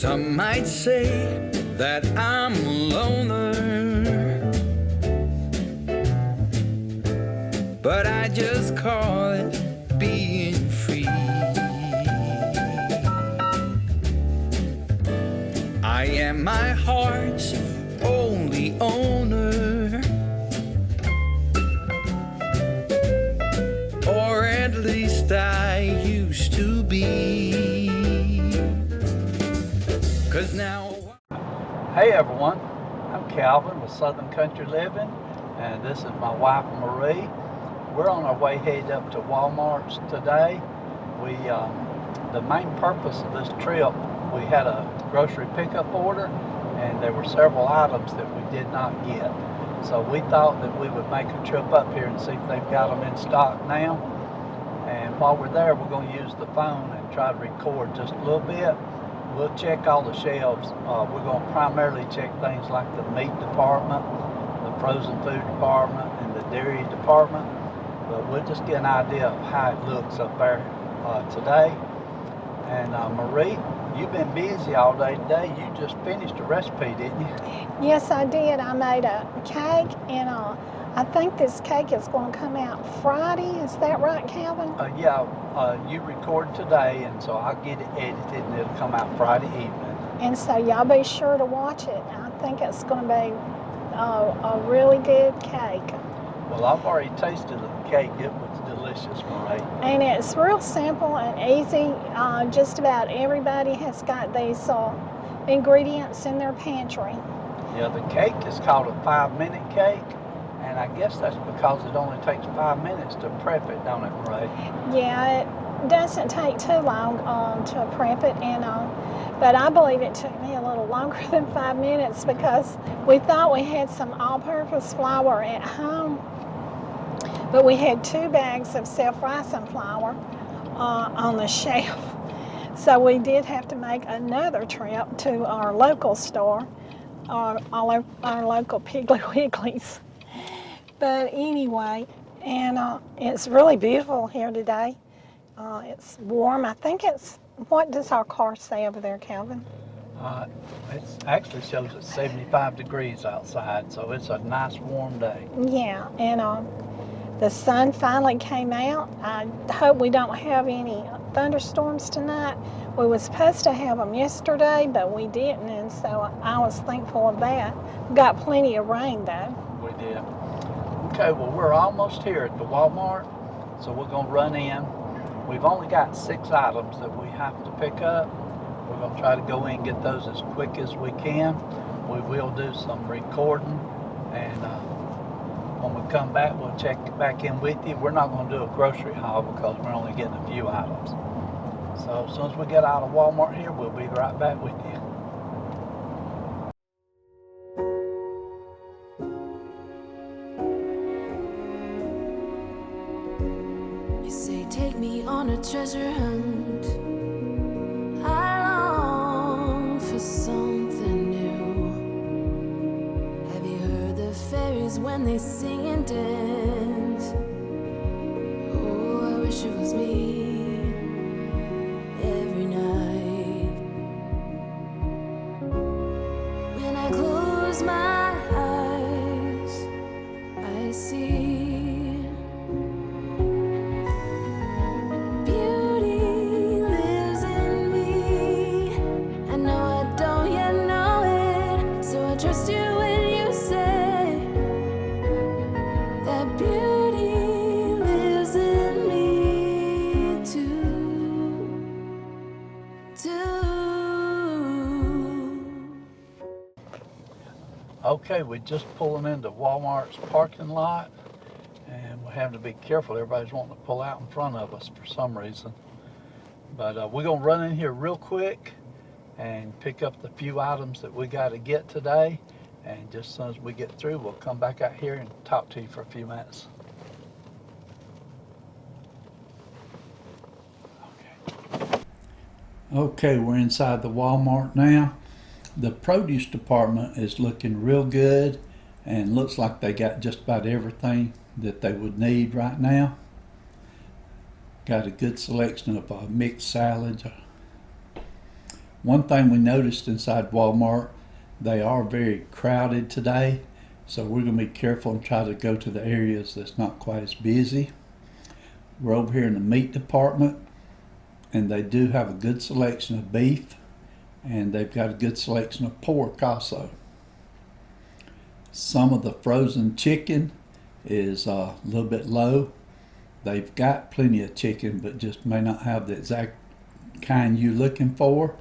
Some might say that I'm a loner, but I just call it being free. I am my heart's only owner, or at least I used to be. 'Cause now. Hey everyone, I'm Calvin with Southern Country Living, and this is my wife Marie. We're on our way headed up to Walmart's today. The main purpose of this trip, we had a grocery pickup order, and there were several items that we did not get. So we thought that we would make a trip up here and see if they've got them in stock now. And while we're there, we're going to use the phone and try to record just a little bit. We'll check all the shelves. We're going to primarily check things like the meat department, the frozen food department, and the dairy department. But we'll just get an idea of how it looks up there today. And Marie, you've been busy all day today. You just finished a recipe, didn't you? Yes, I did. I made a cake, and I think this cake is going to come out Friday. Is that right, Calvin? You record today, and so I'll get it edited, and it'll come out Friday evening. And so y'all be sure to watch it. I think it's going to be a really good cake. Well, I've already tasted the cake. It was delicious, Marie. And it's real simple and easy. Just about everybody has got these ingredients in their pantry. Yeah, the cake is called a 5-minute cake, and I guess that's because it only takes 5 minutes to prep it, don't it, Marie? Yeah, it doesn't take too long to prep it, but I believe it took me a little longer than 5 minutes because we thought we had some all-purpose flour at home, but we had 2 bags of self-rising flour on the shelf. So we did have to make another trip to our local store, our local Piggly Wigglies. But anyway, and it's really beautiful here today. It's warm. I think what does our car say over there, Calvin? It actually shows it's 75 degrees outside, so it's a nice warm day. Yeah, and the sun finally came out. I hope we don't have any thunderstorms tonight. We were supposed to have them yesterday, but we didn't, and so I was thankful of that. Got plenty of rain, though. We did. Okay, well, we're almost here at the Walmart, so we're going to run in. We've only got 6 items that we have to pick up. We're going to try to go in and get those as quick as we can. We will do some recording, and when we come back, we'll check back in with you. We're not going to do a grocery haul because we're only getting a few items. So as soon as we get out of Walmart here, we'll be right back with you. You say take me on a treasure hunt. I long for something new. Have you heard the fairies when they sing and dance? Oh, I wish it was me every night. When I close my eyes, I see Okay, we're just pulling into Walmart's parking lot, and we're having to be careful. Everybody's wanting to pull out in front of us for some reason. But we're going to run in here real quick and pick up the few items that we got to get today. And just as soon as we get through, we'll come back out here and talk to you for a few minutes. Okay, we're inside the Walmart now. The produce department is looking real good and looks like they got just about everything that they would need right now. Got a good selection of mixed salads. One thing we noticed inside Walmart, they are very crowded today, so we're going to be careful and try to go to the areas that's not quite as busy. We're over here in the meat department, and they do have a good selection of beef, and they've got a good selection of pork also. Some of the frozen chicken is a little bit low. They've got plenty of chicken, but just may not have the exact kind you're looking for.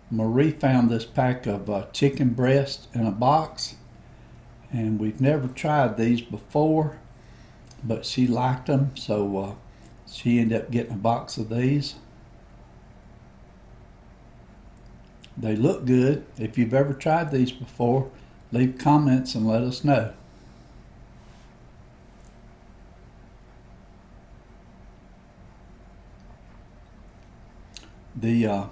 Marie found this pack of chicken breast in a box, and we've never tried these before, but she liked them, so she ended up getting a box of these. They look good. If you've ever tried these before, leave comments and let us know. The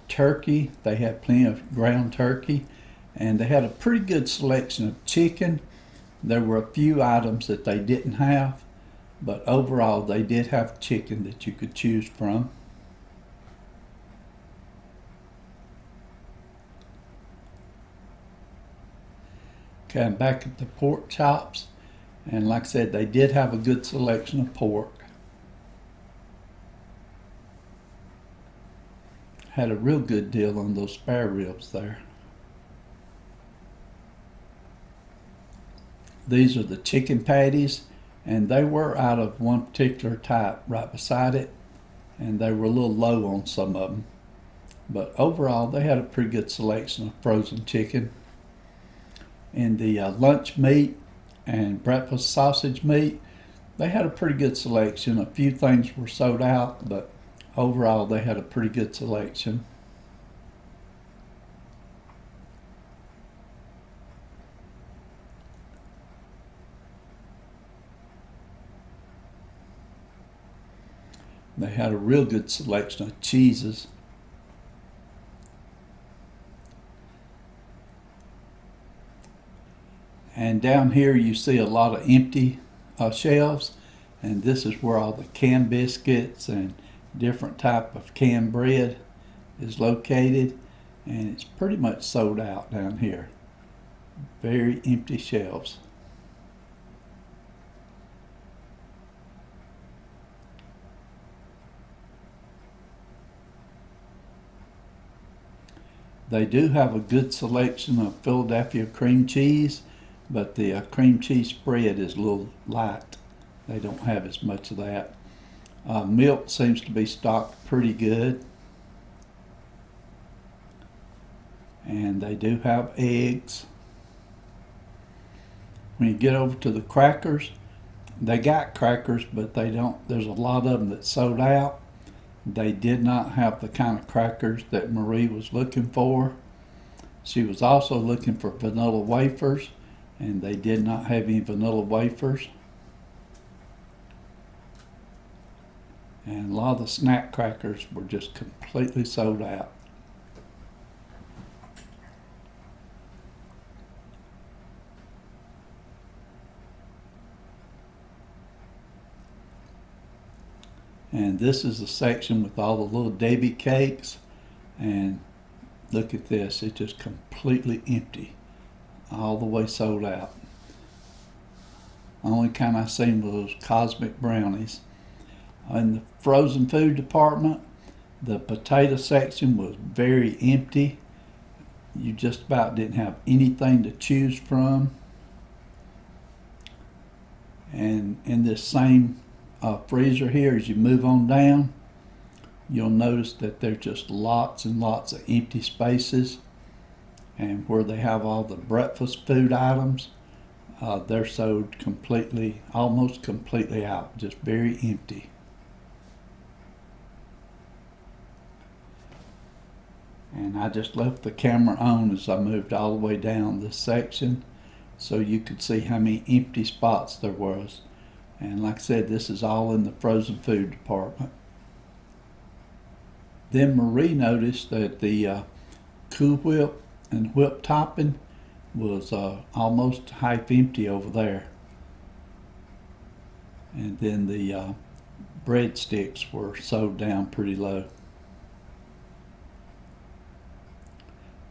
turkey, they had plenty of ground turkey, and they had a pretty good selection of chicken. There were a few items that they didn't have, but overall they did have chicken that you could choose from. Okay, I'm back at the pork chops, and like I said, they did have a good selection of pork. Had a real good deal on those spare ribs there. These are the chicken patties, and they were out of one particular type right beside it, and they were a little low on some of them. But overall, they had a pretty good selection of frozen chicken. In the lunch meat and breakfast sausage meat, they had a pretty good selection. A few things were sold out, but overall they had a pretty good selection. They had a real good selection of cheeses. And down here you see a lot of empty shelves, and this is where all the canned biscuits and different type of canned bread is located, and it's pretty much sold out down here. Very empty shelves. They do have a good selection of Philadelphia cream cheese, but the cream cheese spread is a little light. They don't have as much of that. Milk seems to be stocked pretty good. And they do have eggs. When you get over to the crackers, they got crackers, but they don't, there's a lot of them that sold out. They did not have the kind of crackers that Marie was looking for. She was also looking for vanilla wafers, and they did not have any vanilla wafers. And a lot of the snack crackers were just completely sold out. And this is the section with all the little Davy cakes, and look at this, it's just completely empty, all the way sold out. Only kind I seen was those cosmic brownies. In the frozen food department, the potato section was very empty. You just about didn't have anything to choose from. And in this same freezer here, as you move on down, you'll notice that there's just lots and lots of empty spaces. And where they have all the breakfast food items, they're sold completely, almost completely out, just very empty. And I just left the camera on as I moved all the way down this section so you could see how many empty spots there was. And like I said, this is all in the frozen food department. Then Marie noticed that the Cool Whip and whip topping was almost half empty over there. And then the breadsticks were sold down pretty low.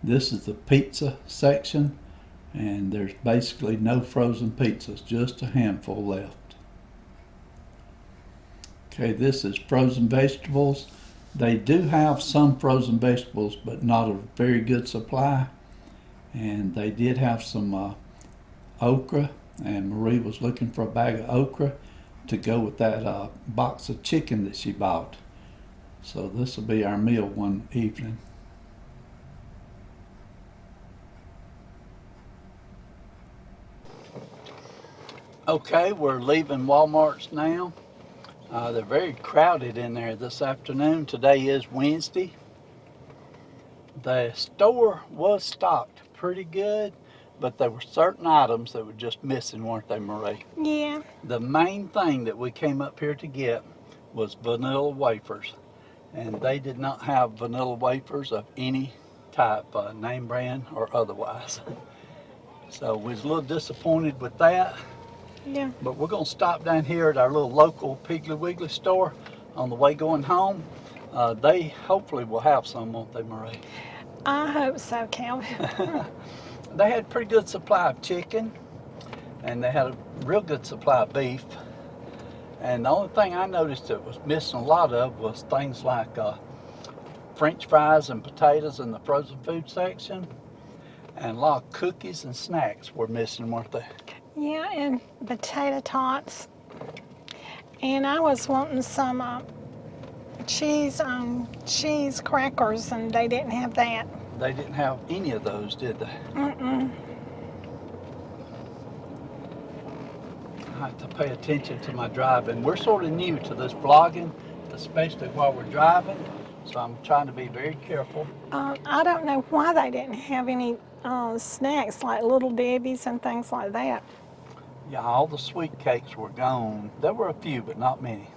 This is the pizza section, and there's basically no frozen pizzas, just a handful left. Okay, this is frozen vegetables. They do have some frozen vegetables, but not a very good supply. And they did have some okra, and Marie was looking for a bag of okra to go with that box of chicken that she bought. So this will be our meal one evening. Okay, we're leaving Walmart's now. They're very crowded in there this afternoon. Today is Wednesday. The store was stocked pretty good, but there were certain items that were just missing, weren't they, Marie? Yeah. The main thing that we came up here to get was vanilla wafers. And they did not have vanilla wafers of any type, name brand or otherwise. So we was a little disappointed with that. Yeah. But we're going to stop down here at our little local Piggly Wiggly store on the way going home. They hopefully will have some, won't they, Marie? I hope so, Calvin. They had a pretty good supply of chicken, and they had a real good supply of beef. And the only thing I noticed that was missing a lot of was things like French fries and potatoes in the frozen food section. And a lot of cookies and snacks were missing, weren't they? Yeah, and potato tots. And I was wanting some cheese crackers, and they didn't have that. They didn't have any of those, did they? Mm-mm. I have to pay attention to my driving. We're sort of new to this vlogging, especially while we're driving, so I'm trying to be very careful. I don't know why they didn't have any snacks like Little Debbie's and things like that. Yeah, all the sweet cakes were gone. There were a few, but not many.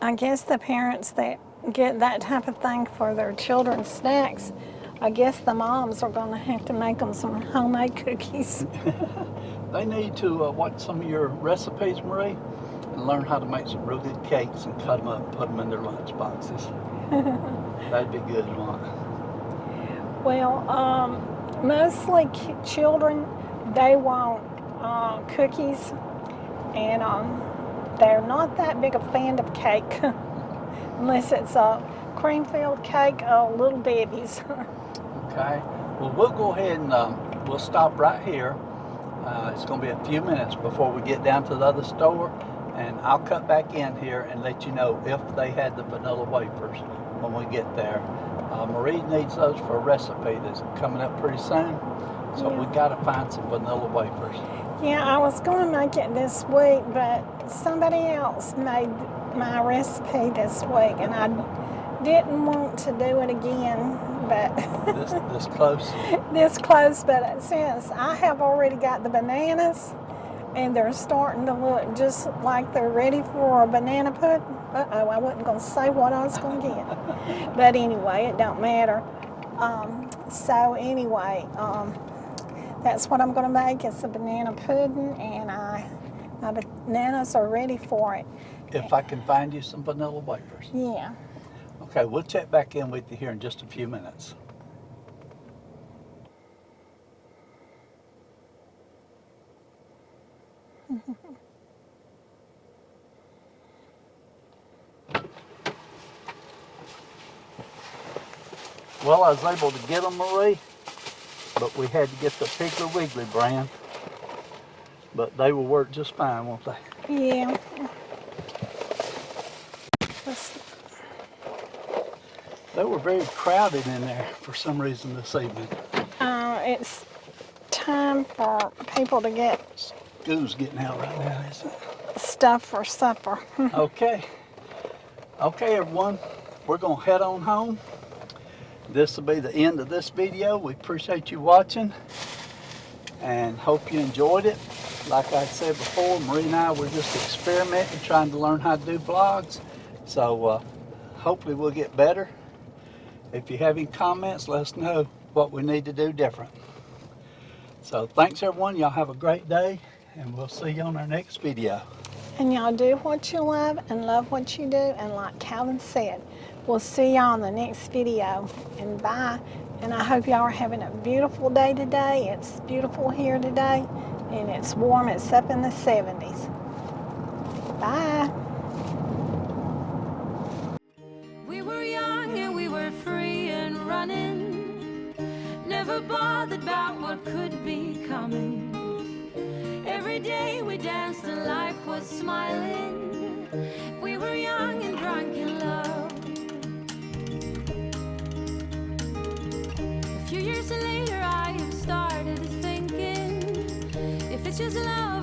I guess the parents that get that type of thing for their children's snacks, I guess the moms are going to have to make them some homemade cookies. They need to watch some of your recipes, Marie, and learn how to make some real good cakes and cut them up and put them in their lunch boxes. That'd be good, wouldn't it? Well, mostly children, they want cookies, and they're not that big a fan of cake, unless it's a cream-filled cake, Little Debbie's. Okay, well, we'll go ahead and we'll stop right here. It's going to be a few minutes before we get down to the other store, and I'll cut back in here and let you know if they had the vanilla wafers when we get there. Marie needs those for a recipe that's coming up pretty soon, so Yeah. we got to find some vanilla wafers. Yeah, I was going to make it this week, but somebody else made my recipe this week, and I didn't want to do it again, but This close. this close. But since I have already got the bananas, and they're starting to look just like they're ready for a banana pudding. Uh-oh, I wasn't going to say what I was going to get. But anyway, it don't matter. So anyway, that's what I'm going to make. It's a banana pudding, and my bananas are ready for it. If I can find you some vanilla wafers. Yeah. Okay, we'll check back in with you here in just a few minutes. Well, I was able to get them, Marie, but we had to get the Piggly Wiggly brand. But they will work just fine, won't they? Yeah. They were very crowded in there for some reason this evening. It's time for people to get School's getting out right now, isn't it? stuff for supper. Okay. Okay, everyone. We're going to head on home. This will be the end of this video. We appreciate you watching and hope you enjoyed it. Like I said before, Marie and I were just experimenting, trying to learn how to do vlogs. So hopefully we'll get better. If you have any comments, let us know what we need to do different. So thanks everyone. Y'all have a great day, and we'll see you on our next video. And y'all do what you love and love what you do. And like Calvin said, we'll see y'all on the next video. And bye. And I hope y'all are having a beautiful day today. It's beautiful here today. And it's warm. It's up in the 70s. Bye. We were young and we were free and running, never bothered about what could be coming. Every day we danced and life was smiling. We were young and drunk in love. A few years later I have started thinking, if it's just love